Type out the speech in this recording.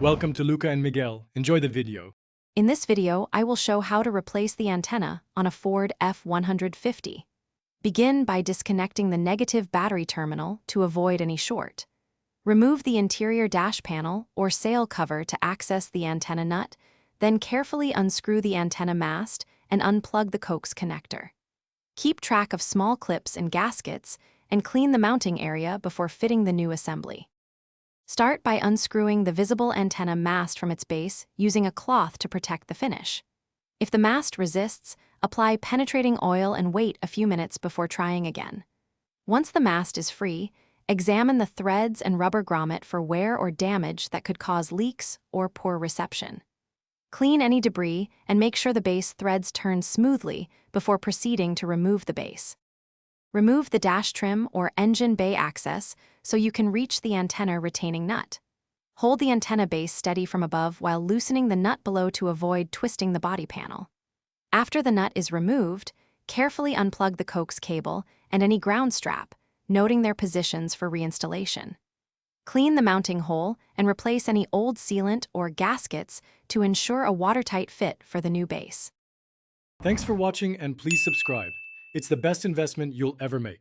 Welcome to Luca and Miguel. Enjoy the video. In this video, I will show how to replace the antenna on a Ford F150. Begin by disconnecting the negative battery terminal to avoid any short. Remove the interior dash panel or sail cover to access the antenna nut, then carefully unscrew the antenna mast and unplug the coax connector. Keep track of small clips and gaskets and clean the mounting area before fitting the new assembly. Start by unscrewing the visible antenna mast from its base using a cloth to protect the finish. If the mast resists, apply penetrating oil and wait a few minutes before trying again. Once the mast is free, examine the threads and rubber grommet for wear or damage that could cause leaks or poor reception. Clean any debris and make sure the base threads turn smoothly before proceeding to remove the base. Remove the dash trim or engine bay access so you can reach the antenna retaining nut. Hold the antenna base steady from above while loosening the nut below to avoid twisting the body panel. After the nut is removed, carefully unplug the coax cable and any ground strap, noting their positions for reinstallation. Clean the mounting hole and replace any old sealant or gaskets to ensure a watertight fit for the new base. Thanks for watching and please subscribe. It's the best investment you'll ever make.